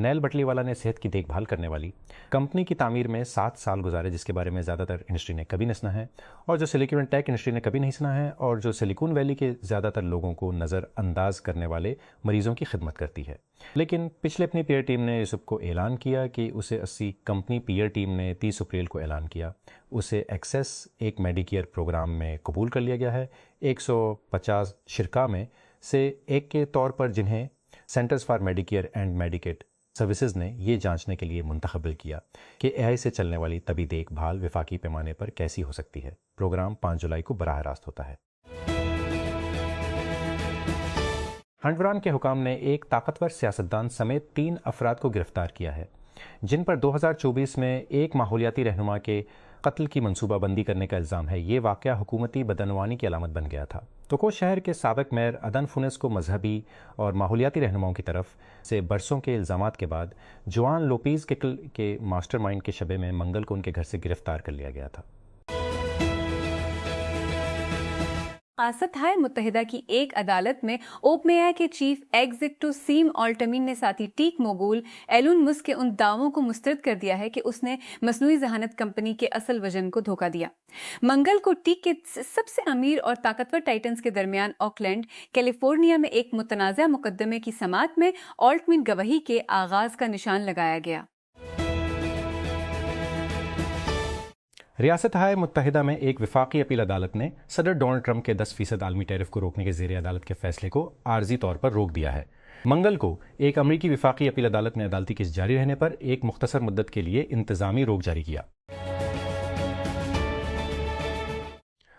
نیل Batley والا نے صحت کی دیکھ بھال کرنے والی کمپنی کی تعمیر میں 7 سال گزارے، جس کے بارے میں زیادہ تر انڈسٹری نے کبھی نہ سنا ہے، اور جو سلیکون ٹیک انڈسٹری نے کبھی نہیں سنا ہے، اور جو سلیکون ویلی کے زیادہ تر لوگوں کو نظر انداز کرنے والے مریضوں کی خدمت کرتی ہے۔ لیکن پچھلے اپنی پیئر ٹیم نے یوسف کو اعلان کیا کہ اسے 80 کمپنی پیئر ٹیم نے 30 اپریل کو اعلان کیا اسے ایکسیس ایک میڈیکیئر پروگرام میں قبول کر لیا گیا ہے۔ 150 شرکاء میں سے ایک کے طور پر جنہیں centres for Medicare and medicate services نے یہ جانچنے کے لیے منتخب کیا کہ اے آئی سے چلنے والی طبی دیکھ بھال وفاقی پیمانے پر کیسی ہو سکتی ہے۔ پروگرام 5 جولائی کو براہ راست ہوتا ہے۔ ہنڈوران کے حکام نے ایک طاقتور سیاستدان سمیت 3 افراد کو گرفتار کیا ہے، جن پر 2024 میں ایک ماحولیاتی رہنما کے قتل کی منصوبہ بندی کرنے کا الزام ہے۔ یہ واقعہ حکومتی بدعنوانی کی علامت بن گیا تھا۔ توکو شہر کے سابق میئر ادن فونس کو مذہبی اور ماحولیاتی رہنماؤں کی طرف سے برسوں کے الزامات کے بعد جوان لوپیز کے ماسٹر مائنڈ کے شبے میں منگل کو ان کے گھر سے گرفتار کر لیا گیا تھا۔ ریاستہائے متحدہ کی ایک عدالت میں اوپن اے آئی کے چیف ایگزیکٹو سیم آلٹمین نے ساتھی ٹیک موگول ایلون مسک کے ان دعووں کو مسترد کر دیا ہے کہ اس نے مصنوعی ذہانت کمپنی کے اصل وژن کو دھوکہ دیا۔ منگل کو ٹیک کے سب سے امیر اور طاقتور ٹائٹنز کے درمیان آکلینڈ، کیلیفورنیا میں ایک متنازع مقدمے کی سماعت میں آلٹمین گواہی کے آغاز کا نشان لگایا گیا۔ ریاستہائے متحدہ میں ایک وفاقی اپیل عدالت نے صدر ڈونلڈ ٹرمپ کے 10% عالمی ٹیرف کو روکنے کے زیر عدالت کے فیصلے کو عارضی طور پر روک دیا ہے۔ منگل کو ایک امریکی وفاقی اپیل عدالت نے عدالتی کیس جاری رہنے پر ایک مختصر مدت کے لیے انتظامی روک جاری کیا۔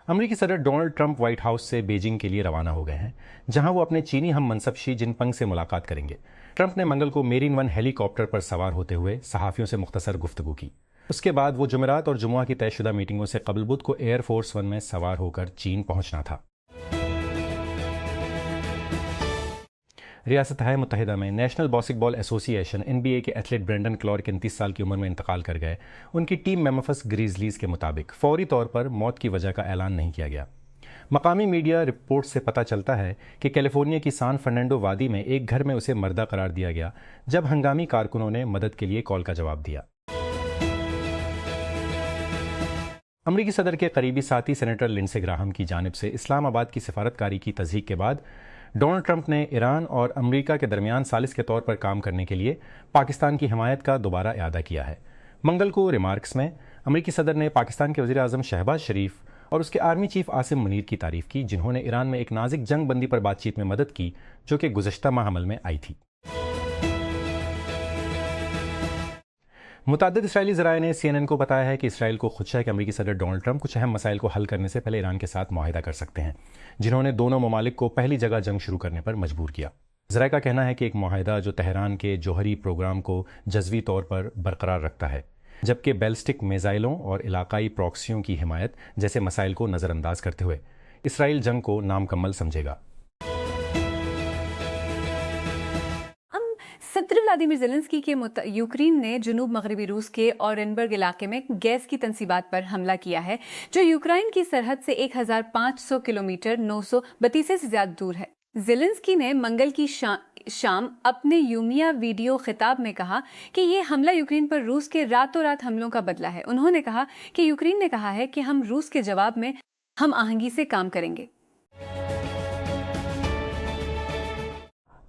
امریکی صدر ڈونلڈ ٹرمپ وائٹ ہاؤس سے بیجنگ کے لیے روانہ ہو گئے ہیں، جہاں وہ اپنے چینی ہم منصب شی جن پنگ سے ملاقات کریں گے۔ ٹرمپ نے منگل کو میرین 1 ہیلی کاپٹر پر سوار ہوتے ہوئے صحافیوں سے مختصر گفتگو کی۔ اس کے بعد وہ جمعرات اور جمعہ کی طے شدہ میٹنگوں سے قبل بدھ کو ایئر فورس 1 میں سوار ہو کر چین پہنچنا تھا۔ ریاستہائے متحدہ میں نیشنل باسکٹ بال ایسوسی ایشن NBA کے ایتھلیٹ برینڈن کلارک 29 سال کی عمر میں انتقال کر گئے۔ ان کی ٹیم میمفس گریزلیز کے مطابق فوری طور پر موت کی وجہ کا اعلان نہیں کیا گیا۔ مقامی میڈیا رپورٹ سے پتہ چلتا ہے کہ کیلیفورنیا کی سان فرنانڈو وادی میں ایک گھر میں اسے مردہ قرار دیا گیا جب ہنگامی کارکنوں نے مدد کے لیے کال کا جواب دیا۔ امریکی صدر کے قریبی ساتھی سینیٹر لنڈسے گراہم کی جانب سے اسلام آباد کی سفارتکاری کی تصدیق کے بعد ڈونلڈ ٹرمپ نے ایران اور امریکہ کے درمیان ثالث کے طور پر کام کرنے کے لیے پاکستان کی حمایت کا دوبارہ اعادہ کیا ہے۔ منگل کو ریمارکس میں امریکی صدر نے پاکستان کے وزیر اعظم شہباز شریف اور اس کے آرمی چیف عاصم منیر کی تعریف کی، جنہوں نے ایران میں ایک نازک جنگ بندی پر بات چیت میں مدد کی جو کہ گزشتہ ماہ عمل میں آئی تھی۔ متعدد اسرائیلی ذرائع نے CNN کو بتایا ہے کہ اسرائیل کو خدشہ ہے کہ امریکی صدر ڈونلڈ ٹرمپ کچھ اہم مسائل کو حل کرنے سے پہلے ایران کے ساتھ معاہدہ کر سکتے ہیں، جنہوں نے دونوں ممالک کو پہلی جگہ جنگ شروع کرنے پر مجبور کیا۔ ذرائع کا کہنا ہے کہ ایک معاہدہ جو تہران کے جوہری پروگرام کو جزوی طور پر برقرار رکھتا ہے، جبکہ بیلسٹک میزائلوں اور علاقائی پراکسیوں کی حمایت جیسے مسائل کو نظر انداز کرتے ہوئے اسرائیل جنگ کو نامکمل سمجھے گا۔ صدر ولادیمیر زیلنسکی کے یوکرین نے جنوب مغربی روس کے اورنبرگ علاقے میں گیس کی تنصیبات پر حملہ کیا ہے، جو یوکرائن کی سرحد سے 1500 کلومیٹر 932 سے زیادہ دور ہے۔ زیلنسکی نے منگل کی شام اپنے یومیہ ویڈیو خطاب میں کہا کہ یہ حملہ یوکرین پر روس کے راتوں رات حملوں کا بدلہ ہے۔ انہوں نے کہا کہ یوکرین نے کہا ہے کہ ہم روس کے جواب میں ہم آہنگی سے کام کریں گے۔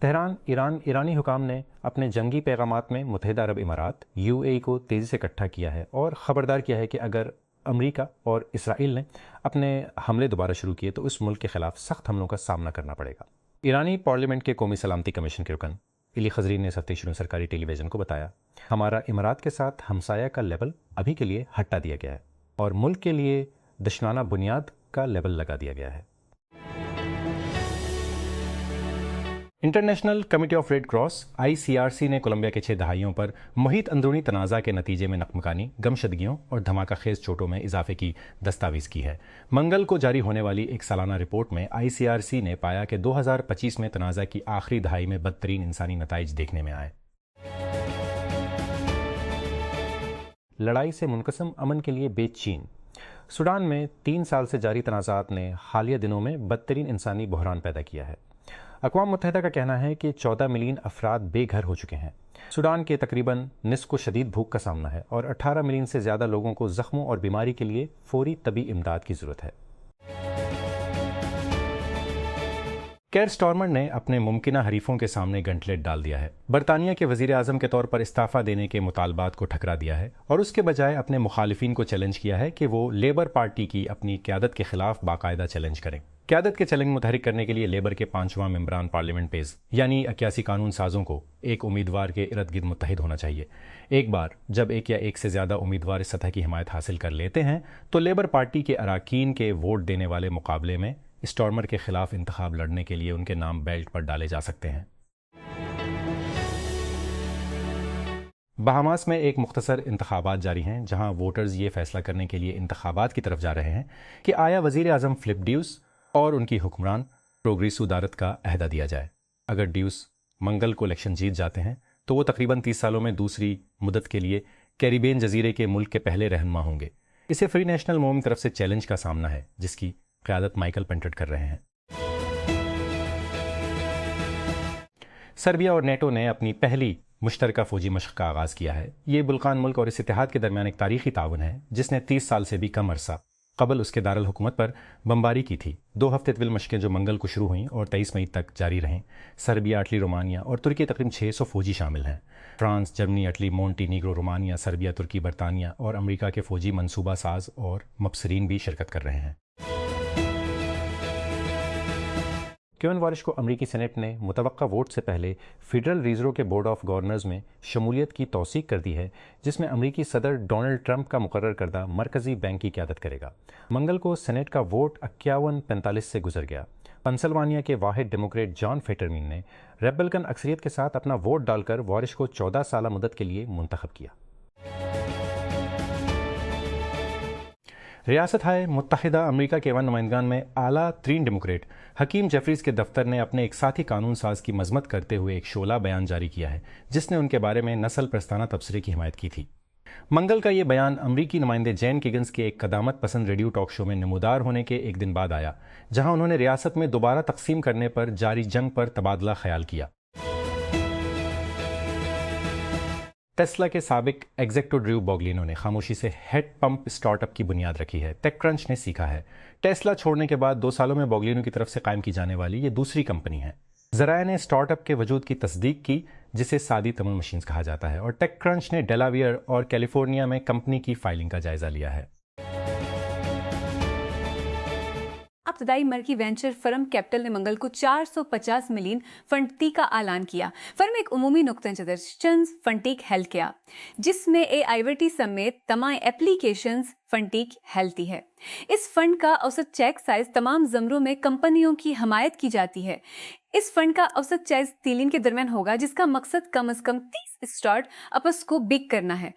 تہران ایرانی حکام نے اپنے جنگی پیغامات میں متحدہ عرب امارات UAE کو تیزی سے اکٹھا کیا ہے اور خبردار کیا ہے کہ اگر امریکہ اور اسرائیل نے اپنے حملے دوبارہ شروع کیے تو اس ملک کے خلاف سخت حملوں کا سامنا کرنا پڑے گا۔ ایرانی پارلیمنٹ کے قومی سلامتی کمیشن کے رکن علی خضری نے اس ہفتے شروع سرکاری ٹیلی ویژن کو بتایا، ہمارا امارات کے ساتھ ہمسایہ کا لیبل ابھی کے لیے ہٹا دیا گیا ہے اور ملک کے لیے دشنانہ بنیاد کا لیبل لگا دیا گیا ہے۔ International committee of red cross ICRC نے کولمبیا کے 6 دہائیوں پر محیط اندرونی تنازع کے نتیجے میں نقمکانی، گمشدگیوں اور دھماکہ خیز چوٹوں میں اضافے کی دستاویز کی ہے۔ منگل کو جاری ہونے والی ایک سالانہ رپورٹ میں ICRC نے پایا کہ 2025 میں تنازع کی آخری دہائی میں بدترین انسانی نتائج دیکھنے میں آئے۔ لڑائی سے منقسم امن کے لیے بے چین۔ سوڈان میں 3 سال سے جاری تنازعات نے حالیہ دنوں میں بدترین انسانی بحران پیدا کیا ہے۔ اقوام متحدہ کا کہنا ہے کہ 14 ملین افراد بے گھر ہو چکے ہیں۔ سوڈان کے تقریباً نصف کو شدید بھوک کا سامنا ہے اور 18 ملین سے زیادہ لوگوں کو زخموں اور بیماری کے لیے فوری طبی امداد کی ضرورت ہے۔ کیئر سٹارمر نے اپنے ممکنہ حریفوں کے سامنے گنٹلیٹ ڈال دیا ہے۔ برطانیہ کے وزیر اعظم کے طور پر استعفیٰ دینے کے مطالبات کو ٹھکرا دیا ہے اور اس کے بجائے اپنے مخالفین کو چیلنج کیا ہے کہ وہ لیبر پارٹی کی اپنی قیادت کے خلاف باقاعدہ چیلنج کریں۔ قیادت کے چیلنج متحرک کرنے کے لیے لیبر کے 5واں ممبران پارلیمنٹ پیز یعنی 81 قانون سازوں کو ایک امیدوار کے ارد گرد متحد ہونا چاہیے۔ ایک بار جب ایک یا ایک سے زیادہ امیدوار اس سطح کی حمایت حاصل کر لیتے ہیں تو لیبر پارٹی کے اراکین کے ووٹ دینے والے مقابلے میں اسٹارمر کے خلاف انتخاب لڑنے کے لیے ان کے نام بیلٹ پر ڈالے جا سکتے ہیں۔ بہاماس میں ایک مختصر انتخابات جاری ہیں جہاں ووٹرز یہ فیصلہ کرنے کے لیے انتخابات کی طرف جا رہے ہیں کہ آیا وزیر اعظم فلپ ڈیوس اور ان کی حکمران پروگریسو دارت کا عہدہ دیا جائے۔ اگر ڈیوس منگل کو الیکشن جیت جاتے ہیں تو وہ تقریباً 30 سالوں میں دوسری مدت کے لیے کیریبین جزیرے کے ملک کے پہلے رہنما ہوں گے۔ اسے فری نیشنل موومنٹ کی طرف سے چیلنج کا سامنا ہے جس کی قیادت مائیکل پینٹرڈ کر رہے ہیں۔ سربیا اور نیٹو نے اپنی پہلی مشترکہ فوجی مشق کا آغاز کیا ہے۔ یہ بلقان ملک اور اس اتحاد کے درمیان ایک تاریخی تعاون ہے جس نے 30 سال سے بھی کم عرصہ قبل اس کے دارالحکومت پر بمباری کی تھی۔ 2 ہفتے طویل مشقیں جو منگل کو شروع ہوئیں اور 23 مئی تک جاری رہیں۔ سربیا، اٹلی، رومانیہ اور ترکی تقریباً 600 فوجی شامل ہیں۔ France, Germany, Italy, Montenegro, Romania, Serbia, Turkey, برطانیہ اور امریکہ کے فوجی منصوبہ ساز اور مبصرین بھی شرکت کر رہے ہیں۔ کیون وارش کو امریکی سینٹ نے متوقع ووٹ سے پہلے فیڈرل ریزرو کے بورڈ آف گورنرز میں شمولیت کی توثیق کر دی ہے جس میں امریکی صدر ڈونلڈ ٹرمپ کا مقرر کردہ مرکزی بینک کی قیادت کرے گا۔ منگل کو سینٹ کا ووٹ 51-45 سے گزر گیا۔ پنسلوانیا کے واحد ڈیموکریٹ جان فیٹرمین نے ریپبلکن اکثریت کے ساتھ اپنا ووٹ ڈال کر وارش کو 14 سالہ مدت کے لیے منتخب کیا۔ ریاستہائے متحدہ امریکہ کے 1 نمائندگان میں اعلیٰ ترین ڈیموکریٹ حکیم جیفریز کے دفتر نے اپنے ایک ساتھی قانون ساز کی مذمت کرتے ہوئے ایک شعلہ بیان جاری کیا ہے جس نے ان کے بارے میں نسل پرستانہ تبصرے کی حمایت کی تھی۔ منگل کا یہ بیان امریکی نمائندے جین کیگنز کے ایک قدامت پسند ریڈیو ٹاک شو میں نمودار ہونے کے ایک دن بعد آیا جہاں انہوں نے ریاست میں دوبارہ تقسیم کرنے پر جاری جنگ پر تبادلہ خیال کیا۔ ٹیسلا کے سابق ایگزیکٹو ڈریو باگلینو نے خاموشی سے ہیڈ پمپ اسٹارٹ اپ کی بنیاد رکھی ہے۔ ٹیک کرنچ نے سیکھا ہے ٹیسلا چھوڑنے کے بعد 2 سالوں میں باگلینو کی طرف سے قائم کی جانے والی یہ دوسری کمپنی ہے۔ ذرائع نے اسٹارٹ اپ کے وجود کی تصدیق کی جسے سادی تمل مشینز کہا جاتا ہے، اور ٹیک کرنچ نے ڈیلاویئر اور کیلیفورنیا میں کمپنی کی فائلنگ کا جائزہ لیا ہے۔ ابتدائی مرکی وینچر فرم کیپٹل نے منگل کو 450 ملین فنڈی کا اعلان کیا۔ فرم ایک عمومی نقطۂ نظر فنٹیک ہیل کیا جس میں آئی سمیت تمام اپلیکیشنز فنٹیک ہیلتی ہے۔ اس فنڈ کا اوسط چیک سائز تمام زمروں میں کمپنیوں کی حمایت کی جاتی ہے۔ اس فنڈ کا اوسط چیک تیلین کے درمیان ہوگا جس کا مقصد کم از کم 30 اسٹارٹ اپس کو بگ کرنا ہے۔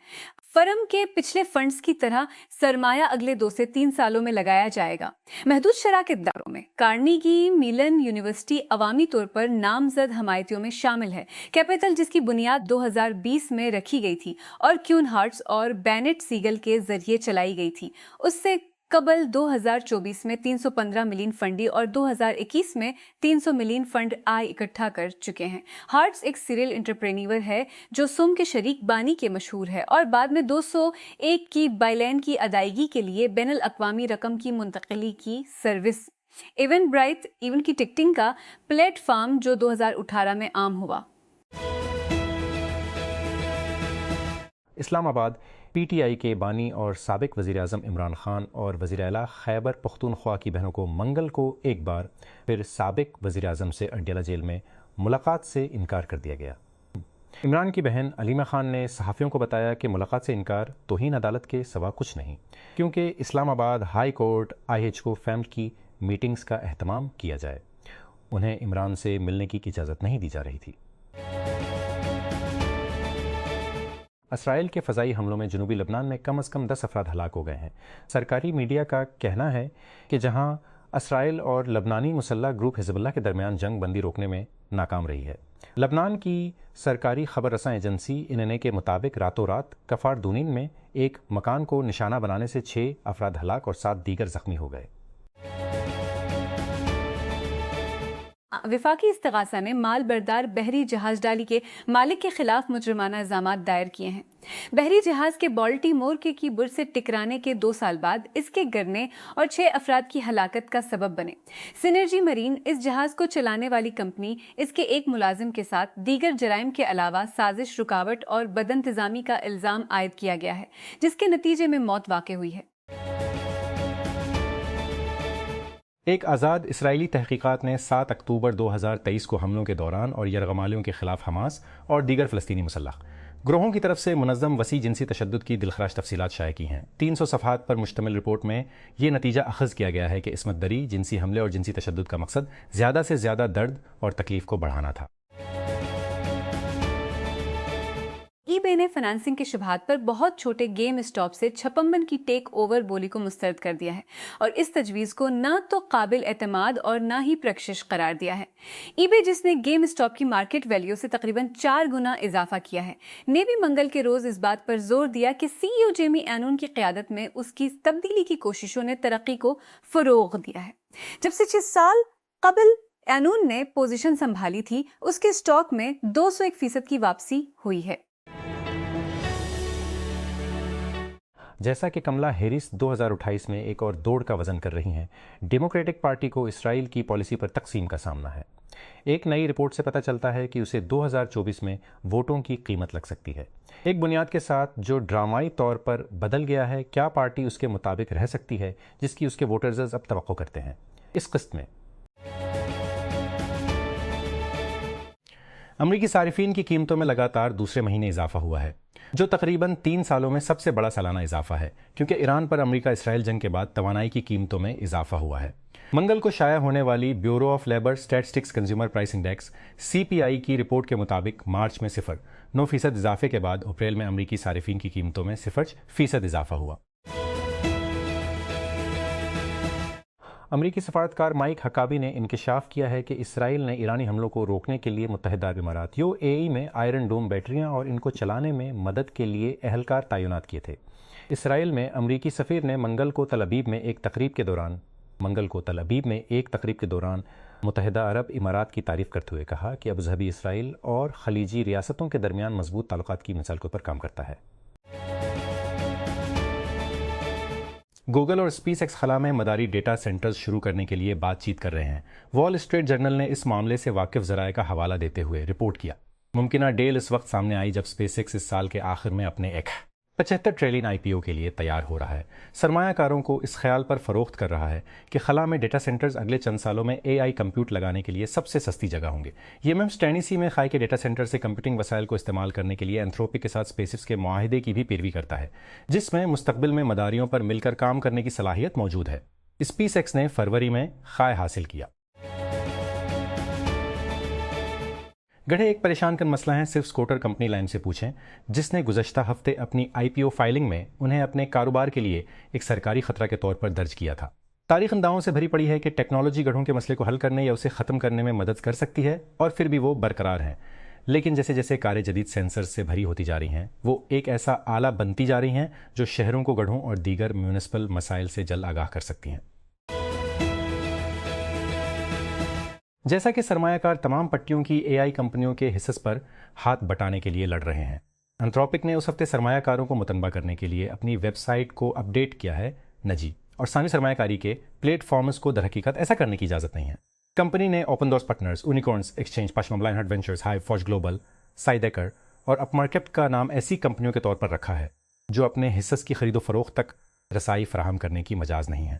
فرم کے پچھلے فنڈز کی طرح سرمایہ اگلے 2 سے 3 سالوں میں لگایا جائے گا۔ محدود شراکت داروں میں کارنیگی میلن یونیورسٹی عوامی طور پر نامزد حمایتیوں میں شامل ہے۔ کیپٹل جس کی بنیاد 2020 میں رکھی گئی تھی اور کیون ہارٹس اور بینٹ سیگل کے ذریعے چلائی گئی تھی، اس سے قبل 2024 میں 315 ملین فنڈی اور 2021 میں 300 ملین فنڈ آئی اکٹھا کر چکے ہیں۔ ہارٹس ایک سیریل انٹرپرینیور ہے جو سم کے شریک بانی کے مشہور ہے اور بعد میں 201 کی بائلین کی ادائیگی کے لیے بین الاقوامی رقم کی منتقلی کی سروس ایون برائٹ ایون کی ٹکٹنگ کا پلیٹ فارم جو 2018 میں عام ہوا۔ اسلام آباد پی ٹی آئی کے بانی اور سابق وزیر اعظم عمران خان اور وزیر اعلیٰ خیبر پختونخوا کی بہنوں کو منگل کو ایک بار پھر سابق وزیر اعظم سے اڈیالہ جیل میں ملاقات سے انکار کر دیا گیا۔ عمران کی بہن علیمہ خان نے صحافیوں کو بتایا کہ ملاقات سے انکار توہین عدالت کے سوا کچھ نہیں، کیونکہ اسلام آباد ہائی کورٹ IH کو فیملی کی میٹنگز کا اہتمام کیا جائے۔ انہیں عمران سے ملنے کی اجازت نہیں دی جا رہی تھی۔ اسرائیل کے فضائی حملوں میں جنوبی لبنان میں کم از کم 10 افراد ہلاک ہو گئے ہیں۔ سرکاری میڈیا کا کہنا ہے کہ جہاں اسرائیل اور لبنانی مسلح گروپ حزب اللہ کے درمیان جنگ بندی روکنے میں ناکام رہی ہے۔ لبنان کی سرکاری خبر رساں ایجنسی NNA کے مطابق راتوں رات کفار دونین میں ایک مکان کو نشانہ بنانے سے 6 افراد ہلاک اور 7 دیگر زخمی ہو گئے۔ وفاقی استغاثہ نے مال بردار بحری جہاز ڈالی کے مالک کے خلاف مجرمانہ الزامات دائر کیے ہیں۔ بحری جہاز کے بالٹی مور کی برج سے ٹکرانے کے 2 سال بعد اس کے گرنے اور 6 افراد کی ہلاکت کا سبب بنے۔ سینرجی مرین اس جہاز کو چلانے والی کمپنی اس کے ایک ملازم کے ساتھ دیگر جرائم کے علاوہ سازش، رکاوٹ اور بد انتظامی کا الزام عائد کیا گیا ہے، جس کے نتیجے میں موت واقع ہوئی ہے۔ ایک آزاد اسرائیلی تحقیقات نے 7 اکتوبر 2023 کو حملوں کے دوران اور یرغمالیوں کے خلاف حماس اور دیگر فلسطینی مسلح گروہوں کی طرف سے منظم وسیع جنسی تشدد کی دلخراش تفصیلات شائع کی ہیں۔ 300 صفحات پر مشتمل رپورٹ میں یہ نتیجہ اخذ کیا گیا ہے کہ عصمت دری، جنسی حملے اور جنسی تشدد کا مقصد زیادہ سے زیادہ درد اور تکلیف کو بڑھانا تھا۔ ای بے نے فنانسنگ کے شبہات پر بہت چھوٹے گیم اسٹاپ سے 56 کی ٹیک اوور بولی کو مسترد کر دیا ہے اور اس تجویز کو نہ تو قابل اعتماد اور نہ ہی پرکشش قرار دیا ہے۔ ای بے، جس نے گیم اسٹاپ کی مارکیٹ ویلیو سے تقریباً 4 گنا اضافہ کیا ہے، نے بھی منگل کے روز اس بات پر زور دیا کہ سی ای او جیمی اینون کی قیادت میں اس کی تبدیلی کی کوششوں نے ترقی کو فروغ دیا ہے۔ جب سے 6 سال قبل اینون نے پوزیشن سنبھالی تھی، اس کے اسٹاک میں 201% کی واپسی ہوئی ہے۔ جیسا کہ کملا ہیرس 2028 میں ایک اور دوڑ کا وزن کر رہی ہیں، ڈیموکریٹک پارٹی کو اسرائیل کی پالیسی پر تقسیم کا سامنا ہے۔ ایک نئی رپورٹ سے پتہ چلتا ہے کہ اسے 2024 میں ووٹوں کی قیمت لگ سکتی ہے، ایک بنیاد کے ساتھ جو ڈرامائی طور پر بدل گیا ہے۔ کیا پارٹی اس کے مطابق رہ سکتی ہے جس کی اس کے ووٹرز اب توقع کرتے ہیں؟ اس قسط میں امریکی صارفین کی قیمتوں میں لگاتار دوسرے مہینے اضافہ ہوا ہے، جو تقریباً 3 سالوں میں سب سے بڑا سالانہ اضافہ ہے، کیونکہ ایران پر امریکہ اسرائیل جنگ کے بعد توانائی کی قیمتوں میں اضافہ ہوا ہے۔ منگل کو شائع ہونے والی bureau of labour statistics consumer price index CPI کی رپورٹ کے مطابق مارچ میں 0.9% اضافے کے بعد اپریل میں امریکی صارفین کی قیمتوں میں 0% اضافہ ہوا۔ امریکی سفارتکار مائک حکابی نے انکشاف کیا ہے کہ اسرائیل نے ایرانی حملوں کو روکنے کے لیے متحدہ عرب امارات UAE میں آئرن ڈوم بیٹریاں اور ان کو چلانے میں مدد کے لیے اہلکار تعینات کیے تھے۔ اسرائیل میں امریکی سفیر نے منگل کو تل ابیب میں ایک تقریب کے دوران متحدہ عرب امارات کی تعریف کرتے ہوئے کہا کہ ابوظہبی اسرائیل اور خلیجی ریاستوں کے درمیان مضبوط تعلقات کی مثال کے اوپر کام کرتا ہے۔ گوگل اور اسپیس ایکس خلا میں مداری ڈیٹا سینٹرز شروع کرنے کے لیے بات چیت کر رہے ہیں۔ وال اسٹریٹ جرنل نے اس معاملے سے واقف ذرائع کا حوالہ دیتے ہوئے رپورٹ کیا۔ ممکنہ ڈیل اس وقت سامنے آئی جب اسپیس ایکس اس سال کے آخر میں اپنے 75 ٹریلین IPO کے لیے تیار ہو رہا ہے۔ سرمایہ کاروں کو اس خیال پر فروخت کر رہا ہے کہ خلا میں ڈیٹا سینٹرز اگلے چند سالوں میں AI کمپیوٹ لگانے کے لیے سب سے سستی جگہ ہوں گے۔ یہ مہم ٹینیسی میں خائی کے ڈیٹا سینٹر سے کمپیوٹنگ وسائل کو استعمال کرنے کے لیے اینتھروپک کے ساتھ اسپیس ایکس کے معاہدے کی بھی پیروی کرتا ہے، جس میں مستقبل میں مداریوں پر مل کر کام کرنے کی صلاحیت موجود ہے۔ اسپیس ایکس نے فروری میں خائے حاصل کیا۔ گڑھے ایک پریشان کن مسئلہ ہے، صرف سکوٹر کمپنی لائن سے پوچھیں، جس نے گزشتہ ہفتے اپنی IPO فائلنگ میں انہیں اپنے کاروبار کے لیے ایک سرکاری خطرہ کے طور پر درج کیا تھا۔ تاریخ ان دعووں سے بھری پڑی ہے کہ ٹیکنالوجی گڑھوں کے مسئلے کو حل کرنے یا اسے ختم کرنے میں مدد کر سکتی ہے، اور پھر بھی وہ برقرار ہیں۔ لیکن جیسے جیسے کاریں جدید سینسرز سے بھری ہوتی جا رہی ہیں، وہ ایک ایسا آلہ بنتی جا رہی ہیں جو شہروں کو گڑھوں اور دیگر میونسپل مسائل سے جلد آگاہ کر سکتی ہیں۔ جیسا کہ سرمایہ کار تمام پٹیوں کی AI کمپنیوں کے حصص پر ہاتھ بٹانے کے لیے لڑ رہے ہیں، اینتھروپک نے اس ہفتے سرمایہ کاروں کو متنبہ کرنے کے لیے اپنی ویب سائٹ کو اپ ڈیٹ کیا ہے۔ نجی اور ثانوی سرمایہ کاری کے پلیٹ فارمز کو در حقیقت ایسا کرنے کی اجازت نہیں ہے۔ کمپنی نے Open Doors Partners, Unicorns Exchange, پشمم لائن ہارٹ وینچرز، ہائی فوج گلوبل، سائیڈیکر اور اپ مارکیٹ کا نام ایسی کمپنیوں کے طور پر رکھا ہے جو اپنے حصص کی خرید و فروخت تک رسائی فراہم کرنے کی مجاز نہیں ہے۔